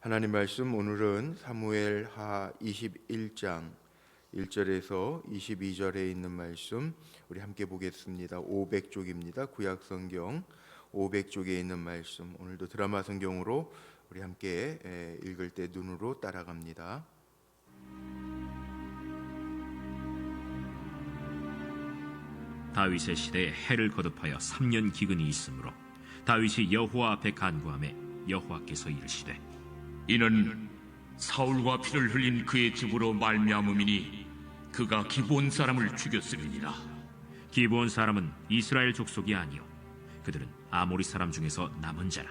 하나님 말씀 오늘은 사무엘하 21장 1절에서 22절에 있는 말씀 우리 함께 보겠습니다. 500쪽입니다. 구약성경 500쪽에 있는 말씀 오늘도 드라마 성경으로 우리 함께 읽을 때 눈으로 따라갑니다. 다윗의 시대에 해를 거듭하여 3년 기근이 있으므로 다윗이 여호와 앞에 간구하매 여호와께서 이르시되 이는 사울과 피를 흘린 그의 집으로 말미암음이니 그가 기브온 사람을 죽였음이니라. 기브온 사람은 이스라엘 족속이 아니요 그들은 아모리 사람 중에서 남은 자라.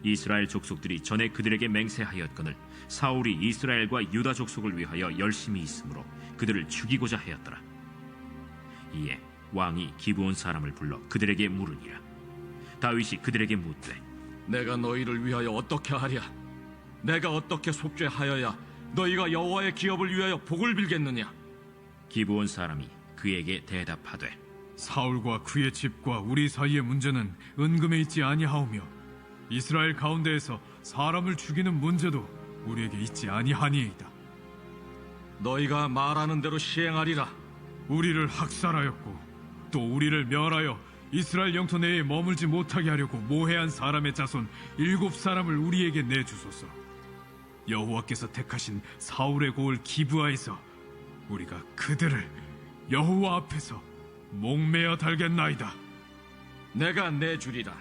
이스라엘 족속들이 전에 그들에게 맹세하였거늘 사울이 이스라엘과 유다 족속을 위하여 열심히 있으므로 그들을 죽이고자 하였더라. 이에 왕이 기브온 사람을 불러 그들에게 물으니라. 다윗이 그들에게 묻되 내가 너희를 위하여 어떻게 하랴? 내가 어떻게 속죄하여야 너희가 여호와의 기업을 위하여 복을 빌겠느냐? 기브온 사람이 그에게 대답하되 사울과 그의 집과 우리 사이의 문제는 은금에 있지 아니하오며 이스라엘 가운데에서 사람을 죽이는 문제도 우리에게 있지 아니하니이다. 너희가 말하는 대로 시행하리라. 우리를 학살하였고 또 우리를 멸하여 이스라엘 영토 내에 머물지 못하게 하려고 모해한 사람의 자손 7사람을 우리에게 내주소서. 여호와께서 택하신 사울의 고을 기브아에서 우리가 그들을 여호와 앞에서 목매어 달겠나이다. 내가 내주리라.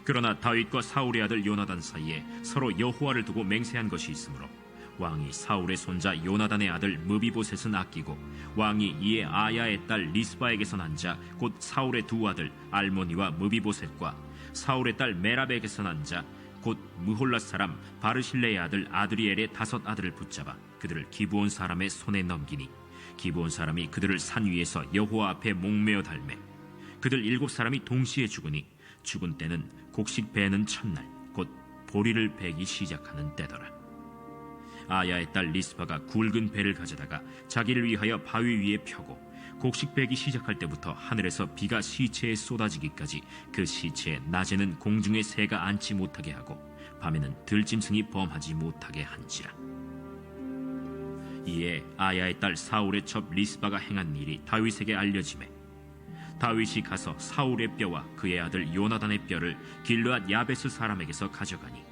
그러나 다윗과 사울의 아들 요나단 사이에 서로 여호와를 두고 맹세한 것이 있으므로 왕이 사울의 손자 요나단의 아들 무비보셋은 아끼고 왕이 이에 아야의 딸 리스바에게서 난 자 곧 사울의 두 아들 알모니와 무비보셋과 사울의 딸 메랍에게서 난 자 곧 무홀랏 사람 바르실레의 아들 아드리엘의 5 아들을 붙잡아 그들을 기브온 사람의 손에 넘기니 기브온 사람이 그들을 산 위에서 여호와 앞에 목매어 달매 그들 7사람이 동시에 죽으니 죽은 때는 곡식 베는 첫날 곧 보리를 베기 시작하는 때더라. 아야의 딸 리스바가 굵은 배를 가져다가 자기를 위하여 바위 위에 펴고 곡식 베기 시작할 때부터 하늘에서 비가 시체에 쏟아지기까지 그 시체에 낮에는 공중에 새가 앉지 못하게 하고 밤에는 들짐승이 범하지 못하게 한지라. 이에 아야의 딸 사울의 첩 리스바가 행한 일이 다윗에게 알려지매 다윗이 가서 사울의 뼈와 그의 아들 요나단의 뼈를 길르앗 야베스 사람에게서 가져가니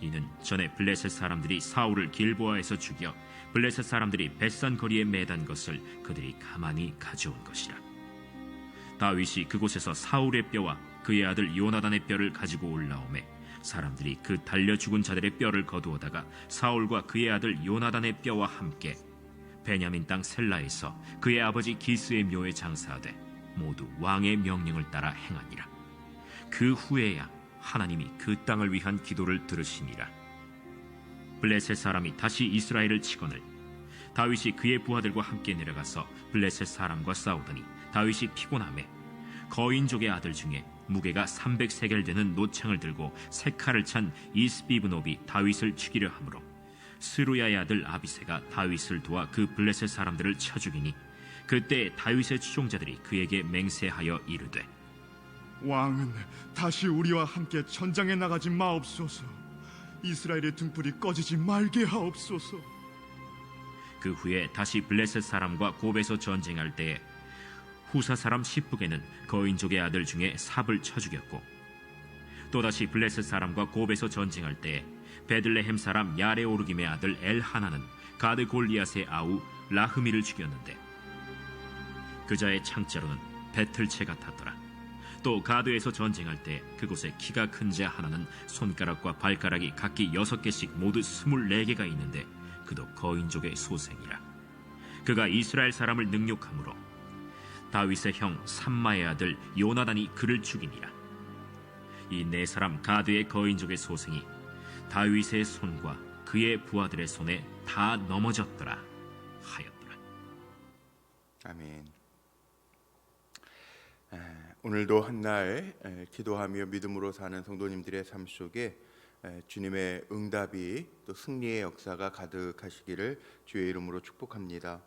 이는 전에 블레셋 사람들이 사울을 길보아에서 죽여 블레셋 사람들이 벳산 거리에 매단 것을 그들이 가만히 가져온 것이라. 다윗이 그곳에서 사울의 뼈와 그의 아들 요나단의 뼈를 가지고 올라오매 사람들이 그 달려 죽은 자들의 뼈를 거두어다가 사울과 그의 아들 요나단의 뼈와 함께 베냐민 땅 셀라에서 그의 아버지 기스의 묘에 장사하되 모두 왕의 명령을 따라 행하니라. 그 후에야 하나님이 그 땅을 위한 기도를 들으시니라. 블레셋 사람이 다시 이스라엘을 치거늘 다윗이 그의 부하들과 함께 내려가서 블레셋 사람과 싸우더니 다윗이 피곤하매 거인족의 아들 중에 무게가 300세겔 되는 노창을 들고 세 칼을 찬 이스비브노비 다윗을 죽이려 하므로 스루야의 아들 아비새가 다윗을 도와 그 블레셋 사람들을 쳐 죽이니 그때 다윗의 추종자들이 그에게 맹세하여 이르되 왕은 다시 우리와 함께 전장에 나가지 마옵소서. 이스라엘의 등불이 꺼지지 말게 하옵소서. 그 후에 다시 블레셋 사람과 곱에서 전쟁할 때에 후사 사람 시프게는 거인족의 아들 중에 삽을 쳐 죽였고 또다시 블레셋 사람과 곱에서 전쟁할 때에 베들레헴 사람 야레오르김의 아들 엘하나는 가드 골리앗의 아우 라흐미를 죽였는데 그자의 창자로는 배틀채 같았더라. 또 가드에서 전쟁할 때 그곳에 키가 큰 자 하나는 손가락과 발가락이 각기 6개씩 모두 24개가 있는데 그도 거인족의 소생이라. 그가 이스라엘 사람을 능욕함으로 다윗의 형 삼마의 아들 요나단이 그를 죽이니라. 이 4사람 가드의 거인족의 소생이 다윗의 손과 그의 부하들의 손에 다 넘어졌더라 하였더라. 아멘. 오늘도 한날 기도하며 믿음으로 사는 성도님들의 삶 속에 주님의 응답이 또 승리의 역사가 가득하시기를 주의 이름으로 축복합니다.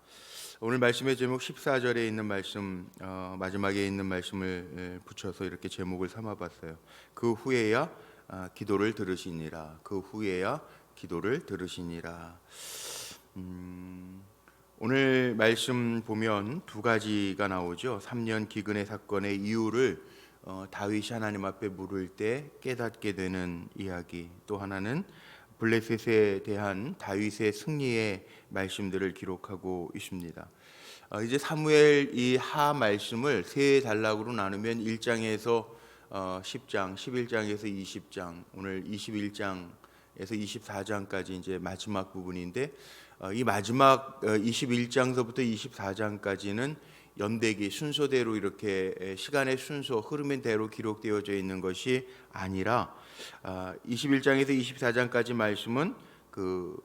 오늘 말씀의 제목 14절에 있는 말씀, 마지막에 있는 말씀을 붙여서 이렇게 제목을 삼아봤어요. 그 후에야 기도를 들으시니라. 그 후에야 기도를 들으시니라. 오늘 말씀 보면 두 가지가 나오죠. 3년 기근의 사건의 이유를 다윗이 하나님 앞에 물을 때 깨닫게 되는 이야기, 또 하나는 블레셋에 대한 다윗의 승리의 말씀들을 기록하고 있습니다. 이제 사무엘 이 하 말씀을 세 단락으로 나누면 1장에서 10장, 11장에서 20장, 오늘 21장에서 24장까지 이제 마지막 부분인데, 이 마지막 21장서부터 24장까지는 연대기 순서대로 이렇게 시간의 순서 흐름의 대로 기록되어져 있는 것이 아니라 21장에서 24장까지 말씀은 그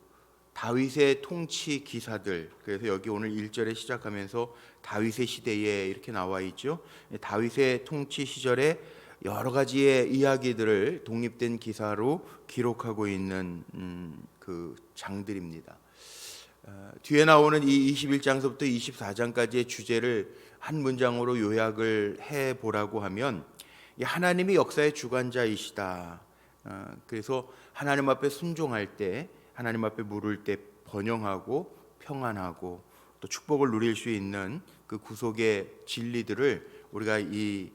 다윗의 통치 기사들, 그래서 여기 오늘 1절에 시작하면서 다윗의 시대에 이렇게 나와 있죠. 다윗의 통치 시절에 여러 가지의 이야기들을 독립된 기사로 기록하고 있는 그 장들입니다. 뒤에 나오는 이 21장서부터 24장까지의 주제를 한 문장으로 요약을 해보라고 하면 하나님이 역사의 주관자이시다. 그래서 하나님 앞에 순종할 때, 하나님 앞에 물을 때 번영하고 평안하고 또 축복을 누릴 수 있는 그 구속의 진리들을 우리가 이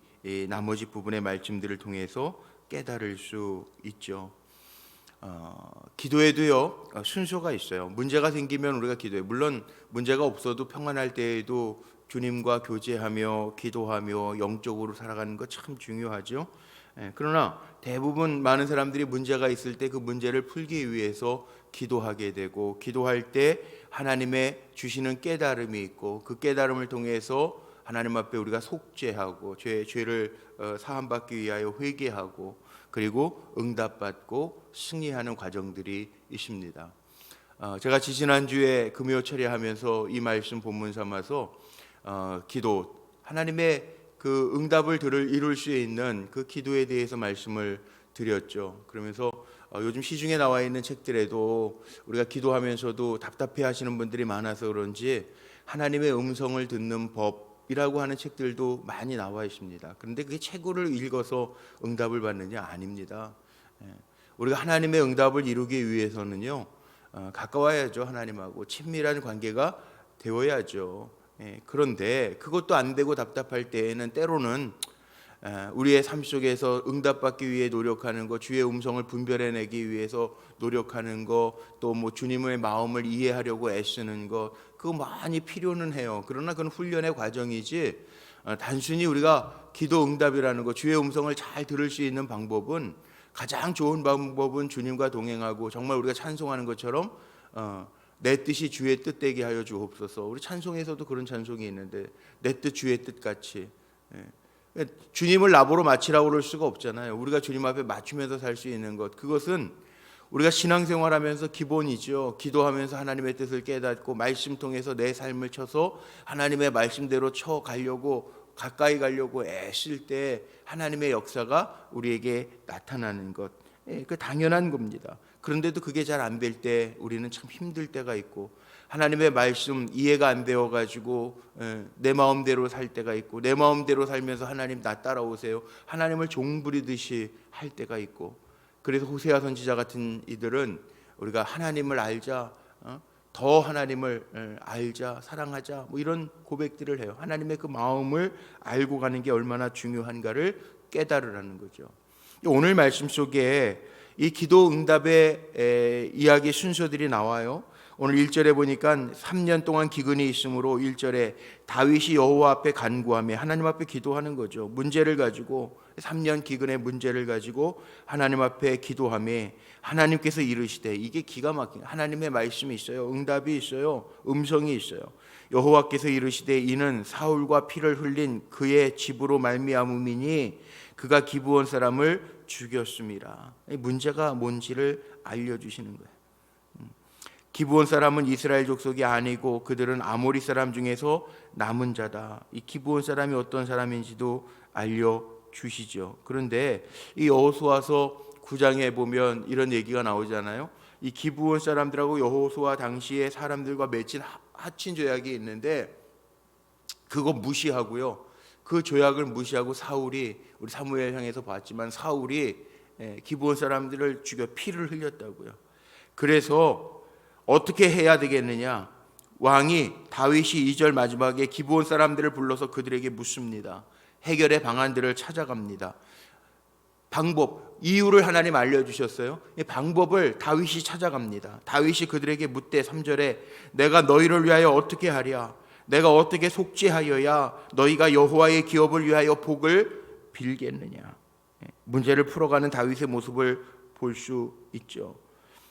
나머지 부분의 말씀들을 통해서 깨달을 수 있죠. 기도에도요 순서가 있어요. 문제가 생기면 우리가 기도해. 물론 문제가 없어도 평안할 때에도 주님과 교제하며 기도하며 영적으로 살아가는 거 참 중요하죠. 그러나 대부분 많은 사람들이 문제가 있을 때 그 문제를 풀기 위해서 기도하게 되고, 기도할 때 하나님의 주시는 깨달음이 있고, 그 깨달음을 통해서 하나님 앞에 우리가 속죄하고 죄를 사함받기 위하여 회개하고, 그리고 응답받고 승리하는 과정들이 있습니다. 제가 지지난주에 금요 철회하면서 이 말씀 본문 삼아서 기도, 하나님의 그 응답을 이룰 수 있는 그 기도에 대해서 말씀을 드렸죠. 그러면서 요즘 시중에 나와 있는 책들에도 우리가 기도하면서도 답답해 하시는 분들이 많아서 그런지 하나님의 음성을 듣는 법이라고 하는 책들도 많이 나와 있습니다. 그런데 그게 책을 읽어서 응답을 받느냐? 아닙니다. 우리가 하나님의 응답을 이루기 위해서는요 가까워야죠. 하나님하고 친밀한 관계가 되어야죠. 그런데 그것도 안 되고 답답할 때에는 때로는 우리의 삶 속에서 응답받기 위해 노력하는 것, 주의 음성을 분별해내기 위해서 노력하는 것, 또 뭐 주님의 마음을 이해하려고 애쓰는 것, 그거 많이 필요는 해요. 그러나 그건 훈련의 과정이지 단순히 우리가 기도 응답이라는 것, 주의 음성을 잘 들을 수 있는 방법은, 가장 좋은 방법은 주님과 동행하고 정말 우리가 찬송하는 것처럼 내 뜻이 주의 뜻 되게 하여 주옵소서. 우리 찬송에서도 그런 찬송이 있는데, 내 뜻 주의 뜻 같이. 주님을 나보러 맞추라고 그럴 수가 없잖아요. 우리가 주님 앞에 맞추면서 살 수 있는 것, 그것은 우리가 신앙생활하면서 기본이죠. 기도하면서 하나님의 뜻을 깨닫고 말씀 통해서 내 삶을 쳐서 하나님의 말씀대로 쳐가려고, 가까이 가려고 애쓸 때 하나님의 역사가 우리에게 나타나는 것, 그 당연한 겁니다. 그런데도 그게 잘 안 될 때 우리는 참 힘들 때가 있고, 하나님의 말씀 이해가 안 되어가지고 내 마음대로 살 때가 있고, 내 마음대로 살면서 하나님 나 따라오세요, 하나님을 종부리듯이 할 때가 있고, 그래서 호세아 선지자 같은 이들은 우리가 하나님을 알자, 더 하나님을 알자, 사랑하자, 뭐 이런 고백들을 해요. 하나님의 그 마음을 알고 가는 게 얼마나 중요한가를 깨달으라는 거죠. 오늘 말씀 속에 이 기도 응답의 이야기 순서들이 나와요. 오늘 1절에 보니까 3년 동안 기근이 있으므로 1절에 다윗이 여호와 앞에 간구하며 하나님 앞에 기도하는 거죠. 문제를 가지고, 3년 기근의 문제를 가지고 하나님 앞에 기도하며 하나님께서 이르시되, 이게 기가 막힌 하나님의 말씀이 있어요. 응답이 있어요. 음성이 있어요. 여호와께서 이르시되, 이는 사울과 피를 흘린 그의 집으로 말미암음이니 그가 기브온 사람을 죽였습니다. 문제가 뭔지를 알려주시는 거예요. 기브온 사람은 이스라엘 족속이 아니고 그들은 아모리 사람 중에서 남은 자다. 이 기브온 사람이 어떤 사람인지도 알려주시죠. 그런데 이 여호수아서 9장에 보면 이런 얘기가 나오잖아요. 이 기브온 사람들하고 여호수아 당시의 사람들과 맺힌 하친 조약이 있는데, 그거 무시하고요, 그 조약을 무시하고 사울이, 우리 사무엘 향해서 봤지만 사울이 기브온 사람들을 죽여 피를 흘렸다고요. 그래서 어떻게 해야 되겠느냐? 왕이 다윗이 2절 마지막에 기브온 사람들을 불러서 그들에게 묻습니다. 해결의 방안들을 찾아갑니다. 방법, 이유를 하나님 알려주셨어요. 이 방법을 다윗이 찾아갑니다. 다윗이 그들에게 묻되 3절에 내가 너희를 위하여 어떻게 하랴? 내가 어떻게 속죄하여야 너희가 여호와의 기업을 위하여 복을 빌겠느냐? 문제를 풀어가는 다윗의 모습을 볼 수 있죠.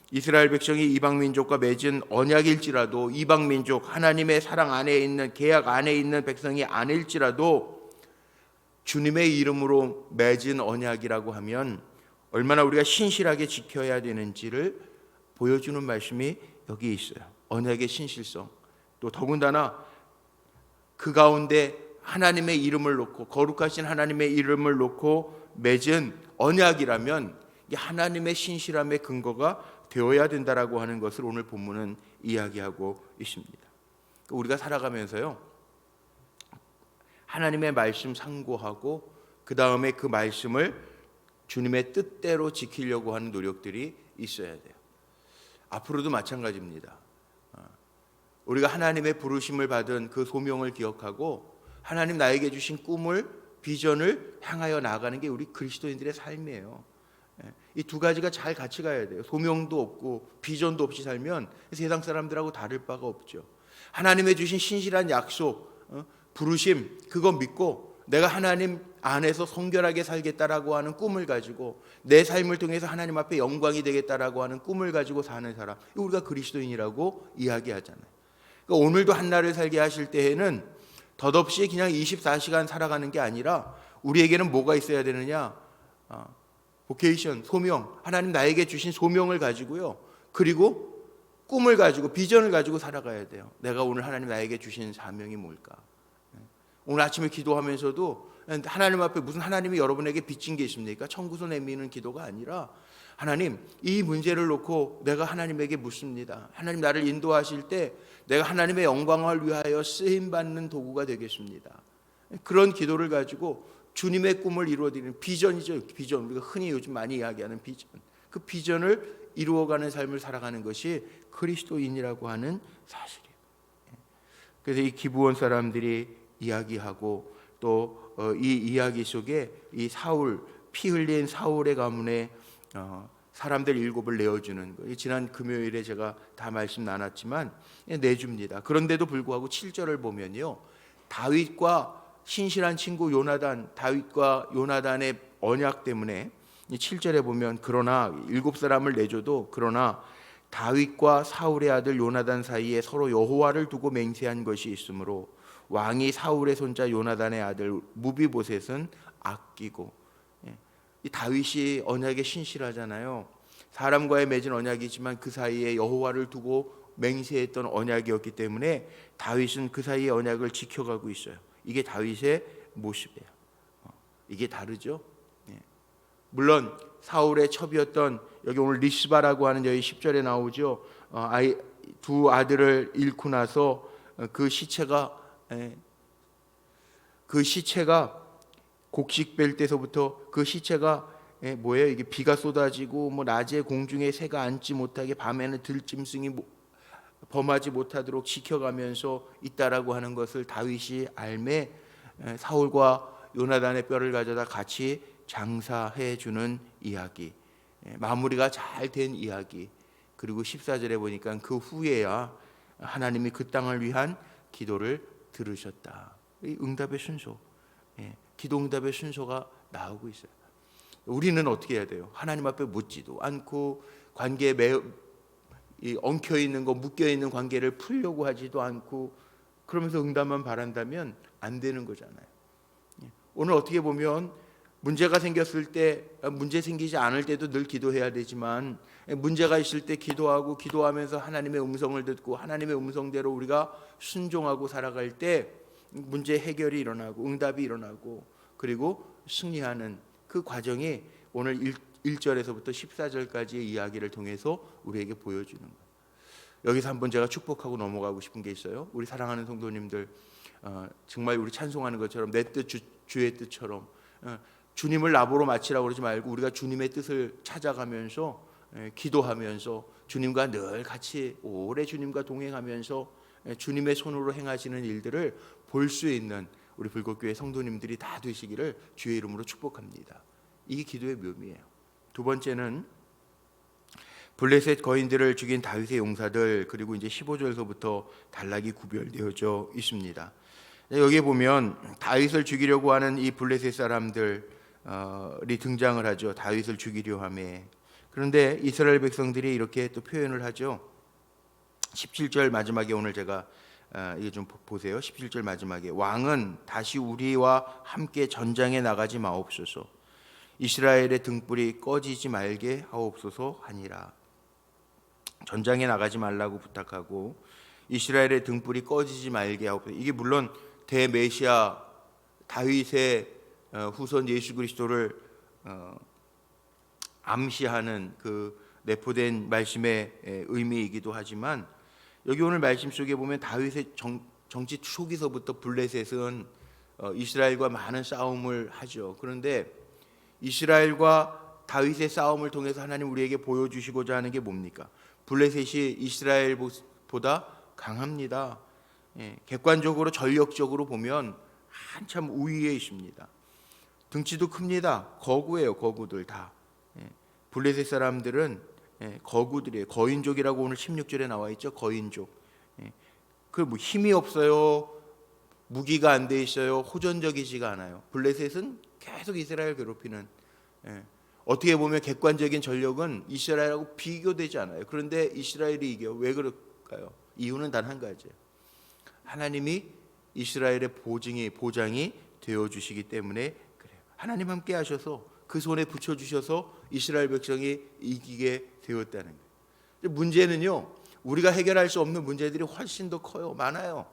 이스라엘 백성이 이방 민족과 맺은 언약일지라도, 이방 민족 하나님의 사랑 안에 있는 계약 안에 있는 백성이 아닐지라도 주님의 이름으로 맺은 언약이라고 하면 얼마나 우리가 신실하게 지켜야 되는지를 보여주는 말씀이 여기 있어요. 언약의 신실성. 또 더군다나 그 가운데 하나님의 이름을 놓고, 거룩하신 하나님의 이름을 놓고 맺은 언약이라면 이게 하나님의 신실함의 근거가 되어야 된다라고 하는 것을 오늘 본문은 이야기하고 있습니다. 우리가 살아가면서요, 하나님의 말씀 상고하고 그 다음에 그 말씀을 주님의 뜻대로 지키려고 하는 노력들이 있어야 돼요. 앞으로도 마찬가지입니다. 우리가 하나님의 부르심을 받은 그 소명을 기억하고 하나님 나에게 주신 꿈을, 비전을 향하여 나아가는 게 우리 그리스도인들의 삶이에요. 이 두 가지가 잘 같이 가야 돼요. 소명도 없고 비전도 없이 살면 세상 사람들하고 다를 바가 없죠. 하나님의 주신 신실한 약속, 부르심, 그거 믿고 내가 하나님 안에서 성결하게 살겠다라고 하는 꿈을 가지고 내 삶을 통해서 하나님 앞에 영광이 되겠다라고 하는 꿈을 가지고 사는 사람, 우리가 그리스도인이라고 이야기하잖아요. 그러니까 오늘도 한날을 살게 하실 때에는 덧없이 그냥 24시간 살아가는 게 아니라 우리에게는 뭐가 있어야 되느냐? 보케이션, 소명, 하나님 나에게 주신 소명을 가지고요, 그리고 꿈을 가지고 비전을 가지고 살아가야 돼요. 내가 오늘 하나님 나에게 주신 사명이 뭘까? 오늘 아침에 기도하면서도 하나님 앞에 무슨 하나님이 여러분에게 빚진 게 있습니까? 청구서 내미는 기도가 아니라 하나님, 이 문제를 놓고 내가 하나님에게 묻습니다. 하나님 나를 인도하실 때 내가 하나님의 영광을 위하여 쓰임받는 도구가 되겠습니다. 그런 기도를 가지고 주님의 꿈을 이루어드리는 비전이죠. 비전, 우리가 흔히 요즘 많이 이야기하는 비전, 그 비전을 이루어가는 삶을 살아가는 것이 그리스도인이라고 하는 사실이에요. 그래서 이 기브온 사람들이 이야기하고 또 이 이야기 속에 이 사울, 피 흘린 사울의 가문에 사람들 7을 내어주는 거, 지난 금요일에 제가 다 말씀 나눴지만 내줍니다. 그런데도 불구하고 7절을 보면요, 다윗과 신실한 친구 요나단, 다윗과 요나단의 언약 때문에 7절에 보면 그러나 7사람을 내줘도 그러나 다윗과 사울의 아들 요나단 사이에 서로 여호와를 두고 맹세한 것이 있으므로 왕이 사울의 손자 요나단의 아들 무비보셋은 아끼고, 이 다윗이 언약에 신실하잖아요. 사람과의 맺은 언약이지만 그 사이에 여호와를 두고 맹세했던 언약이었기 때문에 다윗은 그 사이의 언약을 지켜가고 있어요. 이게 다윗의 모습이에요. 이게 다르죠. 물론 사울의 첩이었던, 여기 오늘 리스바라고 하는 여기 10절에 나오죠. 두 아들을 잃고 나서 그 시체가 곡식 뺄 때서부터 그 시체가 뭐예요? 이게 비가 쏟아지고 뭐 낮에 공중에 새가 앉지 못하게, 밤에는 들짐승이 범하지 못하도록 지켜가면서 있다라고 하는 것을 다윗이 알매 사울과 요나단의 뼈를 가져다 같이 장사해 주는 이야기, 마무리가 잘 된 이야기. 그리고 14절에 보니까 그 후에야 하나님이 그 땅을 위한 기도를 들으셨다. 이 응답의 순서, 기도 응답의 순서가 나오고 있어요. 우리는 어떻게 해야 돼요? 하나님 앞에 묻지도 않고 관계에 엉켜 있는 거, 묶여 있는 관계를 풀려고 하지도 않고 그러면서 응답만 바란다면 안 되는 거잖아요. 오늘 어떻게 보면 문제가 생겼을 때, 문제 생기지 않을 때도 늘 기도해야 되지만 문제가 있을 때 기도하면서 하나님의 음성을 듣고 하나님의 음성대로 우리가 순종하고 살아갈 때 문제 해결이 일어나고 응답이 일어나고 그리고 승리하는 그 과정이 오늘 1절에서부터 14절까지의 이야기를 통해서 우리에게 보여주는 거예요. 여기서 한번 제가 축복하고 넘어가고 싶은 게 있어요. 우리 사랑하는 성도님들, 정말 우리 찬송하는 것처럼 내 뜻 주의 뜻처럼 주님을 나보러 마치라고 그러지 말고 우리가 주님의 뜻을 찾아가면서 기도하면서 주님과 늘 같이 오래 주님과 동행하면서 주님의 손으로 행하시는 일들을 볼 수 있는 우리 불꽃교회 성도님들이 다 되시기를 주의 이름으로 축복합니다. 이게 기도의 묘미예요. 두 번째는 블레셋 거인들을 죽인 다윗의 용사들, 그리고 이제 15절서부터 단락이 구별되어져 있습니다. 여기에 보면 다윗을 죽이려고 하는 이 블레셋 사람들이 등장을 하죠. 다윗을 죽이려 하매. 그런데 이스라엘 백성들이 이렇게 또 표현을 하죠. 17절 마지막에 오늘 제가 이게 좀 보세요. 17절 마지막에 왕은 다시 우리와 함께 전장에 나가지 마옵소서. 이스라엘의 등불이 꺼지지 말게 하옵소서 하니라. 전장에 나가지 말라고 부탁하고 이스라엘의 등불이 꺼지지 말게 하옵소서. 이게 물론 대메시아 다윗의 후손 예수 그리스도를 암시하는 그 내포된 말씀의 의미이기도 하지만 여기 오늘 말씀 속에 보면 다윗의 정치 초기서부터 블레셋은 이스라엘과 많은 싸움을 하죠. 그런데 이스라엘과 다윗의 싸움을 통해서 하나님 우리에게 보여주시고자 하는 게 뭡니까? 블레셋이 이스라엘보다 강합니다. 객관적으로 전력적으로 보면 한참 우위에 있습니다. 등치도 큽니다. 거구예요. 거구들 다. 블레셋 사람들은 거구들이에요. 거인족이라고 오늘 16절에 나와 있죠. 거인족. 그 뭐 힘이 없어요. 무기가 안 돼 있어요. 호전적이지가 않아요. 블레셋은 계속 이스라엘 괴롭히는. 어떻게 보면 객관적인 전력은 이스라엘하고 비교되지 않아요. 그런데 이스라엘이 이겨. 왜 그럴까요? 이유는 단 한 가지예요. 하나님이 이스라엘의 보장이 되어 주시기 때문에 그래요. 하나님 함께 하셔서 그 손에 붙여 주셔서 이스라엘 백성이 이기게 되었다는 거예요. 문제는요, 우리가 해결할 수 없는 문제들이 훨씬 더 커요. 많아요.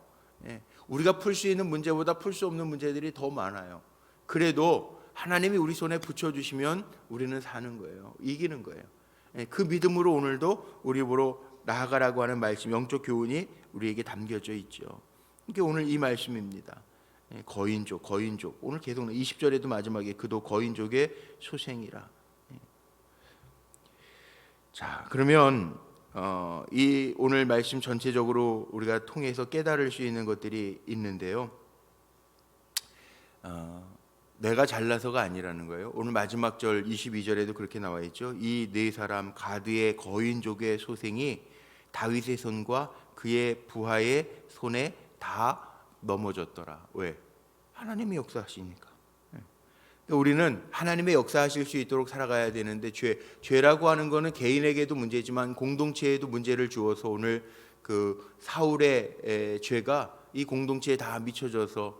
우리가 풀 수 있는 문제보다 풀 수 없는 문제들이 더 많아요. 그래도 하나님이 우리 손에 붙여 주시면 우리는 사는 거예요. 이기는 거예요. 그 믿음으로 오늘도 우리 보러 나아가라고 하는 말씀, 영적 교훈이 우리에게 담겨져 있죠. 이게 오늘 이 말씀입니다. 거인족. 오늘 계속 20절에도 마지막에 그도 거인족의 소생이라. 자, 그러면 이 오늘 말씀 전체적으로 우리가 통해서 깨달을 수 있는 것들이 있는데요. 내가 잘나서가 아니라는 거예요. 오늘 마지막 절 22절에도 그렇게 나와 있죠. 이 네 사람 가드의 거인족의 소생이 다윗의 손과 그의 부하의 손에 다 넘어졌더라. 왜? 하나님이 역사하시니까. 우리는 하나님의 역사하실 수 있도록 살아가야 되는데 죄라고 하는 거는 개인에게도 문제지만 공동체에도 문제를 주어서 오늘 그 사울의 죄가 이 공동체에 다 미쳐져서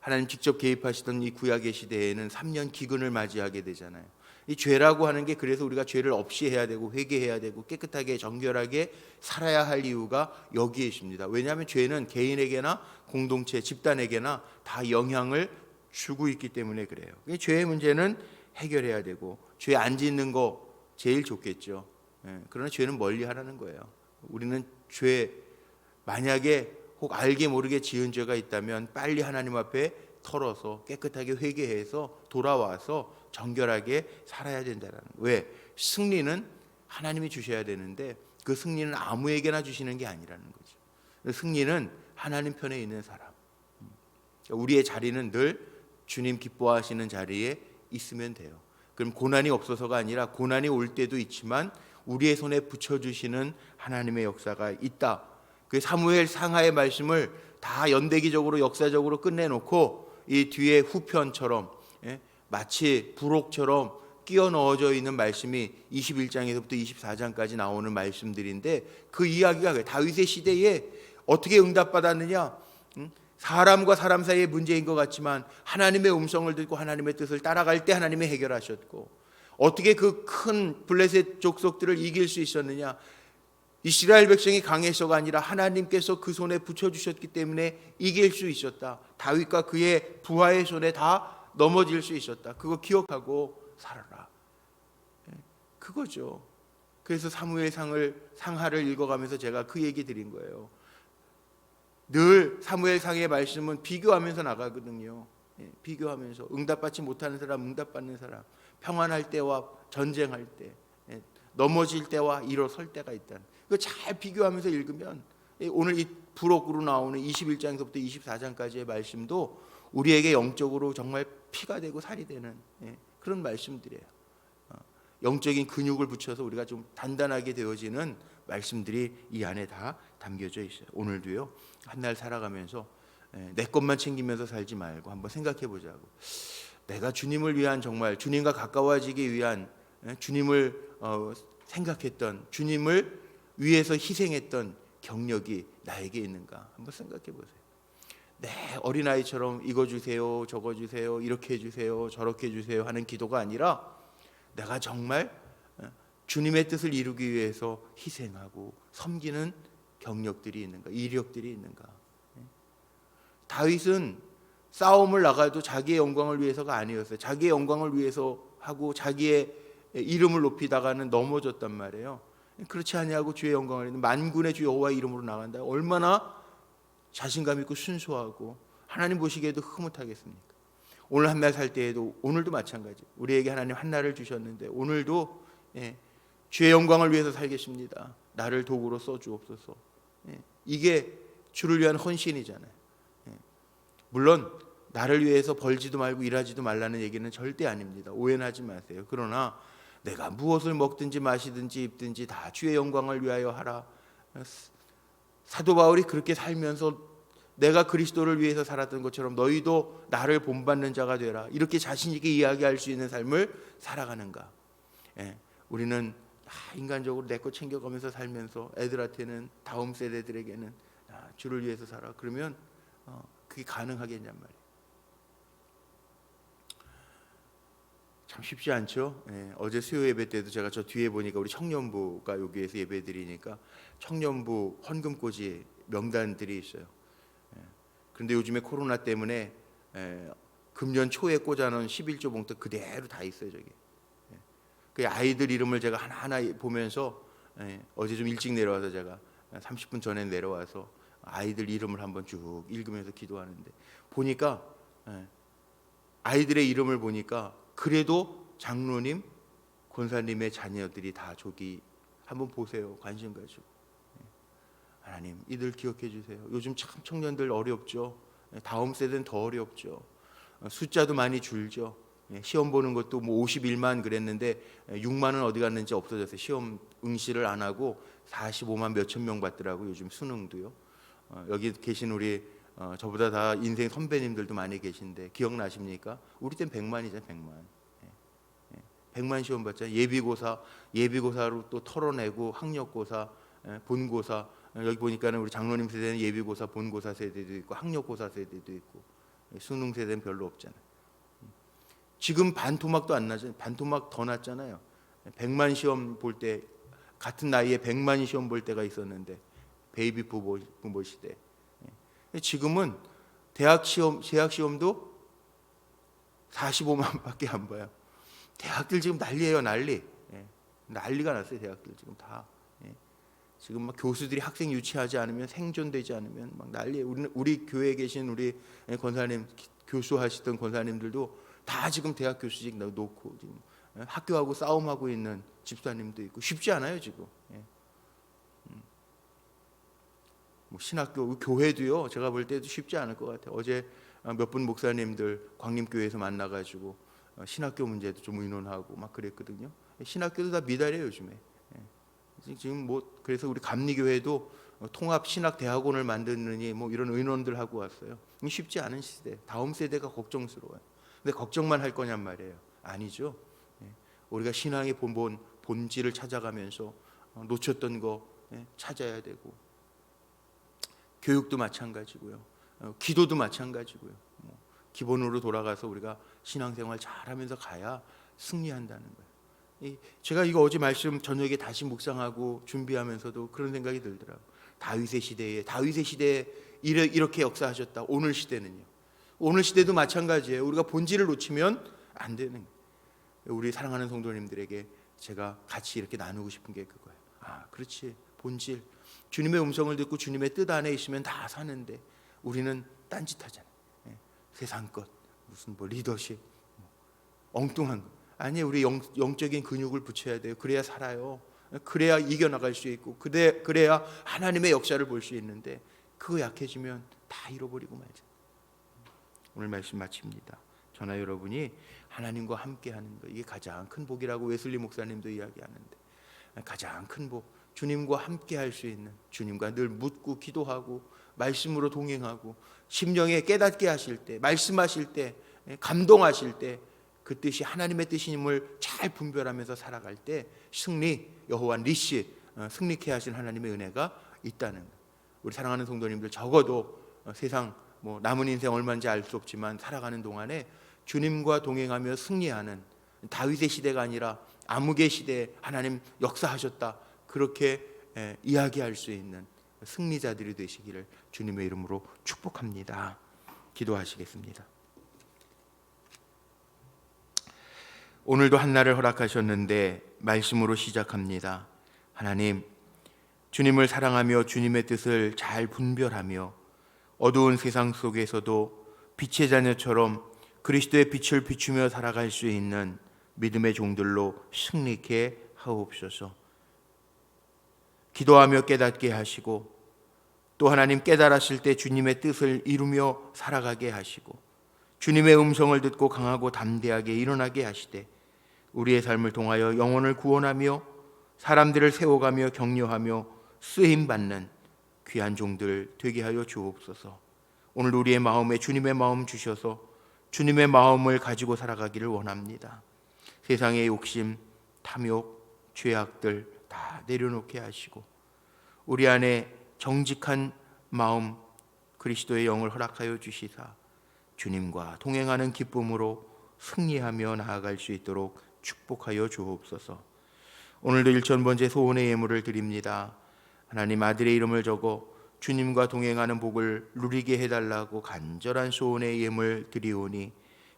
하나님 직접 개입하시던 이 구약의 시대에는 3년 기근을 맞이하게 되잖아요. 이 죄라고 하는 게 그래서 우리가 죄를 없이 해야 되고 회개해야 되고 깨끗하게 정결하게 살아야 할 이유가 여기에 있습니다. 왜냐하면 죄는 개인에게나 공동체, 집단에게나 다 영향을 주고 있기 때문에 그래요. 죄의 문제는 해결해야 되고 죄 안 짓는 거 제일 좋겠죠. 그러나 죄는 멀리 하라는 거예요. 우리는 죄 만약에 혹 알게 모르게 지은 죄가 있다면 빨리 하나님 앞에 털어서 깨끗하게 회개해서 돌아와서 정결하게 살아야 된다는 거예요. 왜? 승리는 하나님이 주셔야 되는데 그 승리는 아무에게나 주시는 게 아니라는 거죠. 승리는 하나님 편에 있는 사람. 우리의 자리는 늘 주님 기뻐하시는 자리에 있으면 돼요. 그럼 고난이 없어서가 아니라 고난이 올 때도 있지만 우리의 손에 붙여주시는 하나님의 역사가 있다. 그 사무엘 상하의 말씀을 다 연대기적으로 역사적으로 끝내놓고 이 뒤에 후편처럼 마치 부록처럼 끼어 넣어져 있는 말씀이 21장에서부터 24장까지 나오는 말씀들인데 그 이야기가 다윗의 시대에 어떻게 응답받았느냐? 사람과 사람 사이의 문제인 것 같지만 하나님의 음성을 듣고 하나님의 뜻을 따라갈 때 하나님이 해결하셨고 어떻게 그 큰 블레셋 족속들을 이길 수 있었느냐? 이스라엘 백성이 강해서가 아니라 하나님께서 그 손에 붙여주셨기 때문에 이길 수 있었다. 다윗과 그의 부하의 손에 다 넘어질 수 있었다. 그거 기억하고 살아라. 그거죠. 그래서 사무엘 상하를 읽어가면서 제가 그 얘기 드린 거예요. 늘 사무엘 상의 말씀은 비교하면서 나가거든요. 비교하면서 응답받지 못하는 사람, 응답받는 사람, 평안할 때와 전쟁할 때, 넘어질 때와 일어설 때가 있다는 이거 잘 비교하면서 읽으면 오늘 이 부록으로 나오는 21장에서부터 24장까지의 말씀도 우리에게 영적으로 정말 피가 되고 살이 되는 그런 말씀들이에요. 영적인 근육을 붙여서 우리가 좀 단단하게 되어지는 말씀들이 이 안에 다 담겨져 있어요. 오늘도요, 한 날 살아가면서 내 것만 챙기면서 살지 말고 한번 생각해 보자고. 내가 주님을 위한, 정말 주님과 가까워지기 위한, 주님을 생각했던, 주님을 위해서 희생했던 경력이 나에게 있는가 한번 생각해 보세요. 네, 어린아이처럼 이거 주세요, 저거 주세요, 이렇게 해주세요, 저렇게 해주세요 하는 기도가 아니라 내가 정말 주님의 뜻을 이루기 위해서 희생하고 섬기는 경력들이 있는가, 이력들이 있는가. 다윗은 싸움을 나가도 자기의 영광을 위해서가 아니었어요. 자기의 영광을 위해서 하고 자기의 이름을 높이다가는 넘어졌단 말이에요. 그렇지 아니하고 주의 영광을 위해 만군의 주 여호와의 이름으로 나간다. 얼마나 자신감 있고 순수하고 하나님 보시기에도 흐뭇하겠습니까? 오늘 한 날 살 때에도 오늘도 마찬가지. 우리에게 하나님 한 날을 주셨는데 오늘도 주의 영광을 위해서 살겠습니다. 나를 도구로 써주옵소서. 이게 주를 위한 헌신이잖아요. 물론 나를 위해서 벌지도 말고 일하지도 말라는 얘기는 절대 아닙니다. 오해는 하지 마세요. 그러나 내가 무엇을 먹든지 마시든지 입든지 다 주의 영광을 위하여 하라. 사도 바울이 그렇게 살면서 내가 그리스도를 위해서 살았던 것처럼 너희도 나를 본받는 자가 되라. 이렇게 자신 있게 이야기할 수 있는 삶을 살아가는가. 우리는 인간적으로 내 것 챙겨가면서 살면서 애들한테는, 다음 세대들에게는 주를 위해서 살아. 그러면 그게 가능하겠냔 말이에요. 참 쉽지 않죠. 어제 수요 예배 때도 제가 저 뒤에 보니까 우리 청년부가 여기에서 예배 드리니까 청년부 헌금꽂이 명단들이 있어요. 그런데 요즘에 코로나 때문에 금년 초에 꽂아놓은 11조 봉투 그대로 다 있어요. 저기. 그 아이들 이름을 제가 하나하나 보면서 어제 좀 일찍 내려와서 제가 30분 전에 내려와서 아이들 이름을 한번 쭉 읽으면서 기도하는데 보니까 아이들의 이름을 보니까 그래도 장로님, 권사님의 자녀들이 다 저기 한번 보세요. 관심 가지고. 하나님 이들 기억해 주세요. 요즘 참 청년들 어렵죠. 다음 세대는 더 어렵죠. 숫자도 많이 줄죠. 시험 보는 것도 뭐 51만 그랬는데 6만은 어디 갔는지 없어졌어요. 시험 응시를 안 하고 45만 몇천 명 받더라고요. 요즘 수능도요. 여기 계신 우리 저보다 다 인생 선배님들도 많이 계신데 기억나십니까? 우리 땐 100만이잖아요. 100만. 100만 시험 봤잖아요. 예비고사로 또 털어내고 학력고사, 본고사. 여기 보니까는 우리 장로님 세대는 예비고사, 본고사 세대도 있고 학력고사 세대도 있고 수능 세대는 별로 없잖아요. 지금 반토막도 안 나잖아요. 반토막 더 났잖아요. 100만 시험 볼 때 같은 나이에 100만 시험 볼 때가 있었는데 베이비 부모 시대. 지금은 재학 시험도 45만밖에 안 봐요. 대학들 지금 난리예요, 난리. 난리가 났어요, 대학들 지금 다. 지금 막 교수들이 학생 유치하지 않으면 생존되지 않으면 막 난리예요. 우리 교회에 계신 우리 권사님, 교수하시던 권사님들도 다 지금 대학 교수직 놓고 지금 학교하고 싸움하고 있는 집사님도 있고 쉽지 않아요 지금. 뭐 신학교, 교회도요. 제가 볼 때도 쉽지 않을 것 같아요. 어제 몇 분 목사님들 광림교회에서 만나가지고 신학교 문제도 좀 의논하고 막 그랬거든요. 신학교도 다 미달이에요 요즘에. 지금 뭐 그래서 우리 감리교회도 통합 신학 대학원을 만드느니 뭐 이런 의논들 하고 왔어요. 쉽지 않은 시대. 다음 세대가 걱정스러워요. 근데 걱정만 할 거냔 말이에요. 아니죠. 우리가 신앙의 본질을 찾아가면서 놓쳤던 거 찾아야 되고, 교육도 마찬가지고요. 기도도 마찬가지고요. 기본으로 돌아가서 우리가 신앙생활 잘하면서 가야 승리한다는 거예요. 제가 이거 어제 말씀 저녁에 다시 묵상하고 준비하면서도 그런 생각이 들더라고요. 다윗의 시대에 이렇게 역사하셨다. 오늘 시대는요. 오늘 시대도 마찬가지예요. 우리가 본질을 놓치면 안 되는 거예요. 우리 사랑하는 성도님들에게 제가 같이 이렇게 나누고 싶은 게 그거예요. 그렇지. 본질. 주님의 음성을 듣고 주님의 뜻 안에 있으면 다 사는데 우리는 딴짓하잖아요. 세상 것, 무슨 뭐 리더십, 엉뚱한 거. 아니, 우리 영적인 근육을 붙여야 돼요. 그래야 살아요. 그래야 이겨나갈 수 있고, 그래야 하나님의 역사를 볼 수 있는데, 그거 약해지면 다 잃어버리고 말죠. 오늘 말씀 마칩니다. 저나 여러분이 하나님과 함께하는 거, 이게 가장 큰 복이라고 웨슬리 목사님도 이야기하는데, 가장 큰 복, 주님과 함께할 수 있는, 주님과 늘 묻고 기도하고 말씀으로 동행하고 심령에 깨닫게 하실 때, 말씀하실 때, 감동하실 때 그 뜻이 하나님의 뜻임을 잘 분별하면서 살아갈 때 승리, 여호와 니시, 승리케 하신 하나님의 은혜가 있다는 것. 우리 사랑하는 성도님들, 적어도 세상 뭐 남은 인생 얼마인지 알 수 없지만 살아가는 동안에 주님과 동행하며 승리하는, 다윗의 시대가 아니라 아무개 시대에 하나님 역사하셨다, 그렇게 이야기할 수 있는 승리자들이 되시기를 주님의 이름으로 축복합니다. 기도하시겠습니다. 오늘도 한날을 허락하셨는데 말씀으로 시작합니다. 하나님, 주님을 사랑하며 주님의 뜻을 잘 분별하며 어두운 세상 속에서도 빛의 자녀처럼 그리스도의 빛을 비추며 살아갈 수 있는 믿음의 종들로 승리케 하옵소서. 기도하며 깨닫게 하시고, 또 하나님 깨달았을 때 주님의 뜻을 이루며 살아가게 하시고, 주님의 음성을 듣고 강하고 담대하게 일어나게 하시되, 우리의 삶을 통하여 영혼을 구원하며 사람들을 세워가며 격려하며 쓰임받는 귀한 종들 되게 하여 주옵소서. 오늘 우리의 마음에 주님의 마음 주셔서 주님의 마음을 가지고 살아가기를 원합니다. 세상의 욕심, 탐욕, 죄악들 다 내려놓게 하시고, 우리 안에 정직한 마음, 그리스도의 영을 허락하여 주시사 주님과 동행하는 기쁨으로 승리하며 나아갈 수 있도록 축복하여 주옵소서. 오늘도 1000번째 소원의 예물을 드립니다. 하나님, 아들의 이름을 적어 주님과 동행하는 복을 누리게 해달라고 간절한 소원의 예물 드리오니,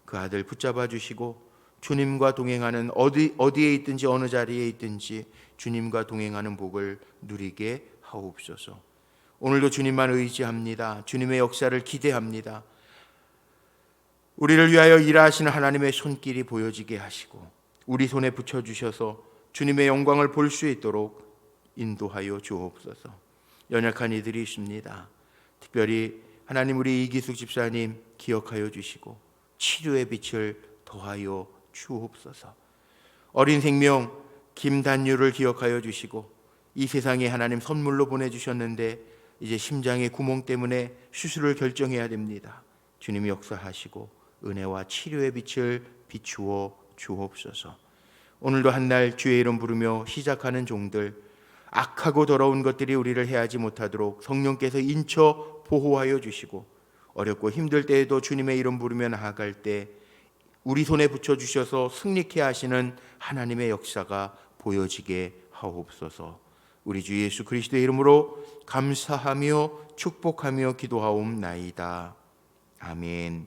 그 아들 붙잡아 주시고 주님과 동행하는 어디에 있든지 어느 자리에 있든지 주님과 동행하는 복을 누리게 하옵소서. 오늘도 주님만 의지합니다. 주님의 역사를 기대합니다. 우리를 위하여 일하시는 하나님의 손길이 보여지게 하시고 우리 손에 붙여주셔서 주님의 영광을 볼 수 있도록 인도하여 주옵소서. 연약한 이들이 있습니다. 특별히 하나님, 우리 이기숙 집사님 기억하여 주시고 치료의 빛을 더하여 주옵소서. 어린 생명 김단유를 기억하여 주시고, 이 세상에 하나님 선물로 보내주셨는데 이제 심장의 구멍 때문에 수술을 결정해야 됩니다. 주님이 역사하시고 은혜와 치료의 빛을 비추어 주옵소서. 오늘도 한날 주의 이름 부르며 시작하는 종들, 악하고 더러운 것들이 우리를 해하지 못하도록 성령께서 인쳐 보호하여 주시고, 어렵고 힘들 때에도 주님의 이름 부르며 나아갈 때 우리 손에 붙여주셔서 승리케 하시는 하나님의 역사가 보여지게 하옵소서. 우리 주 예수 그리스도의 이름으로 감사하며 축복하며 기도하옵나이다. 아멘.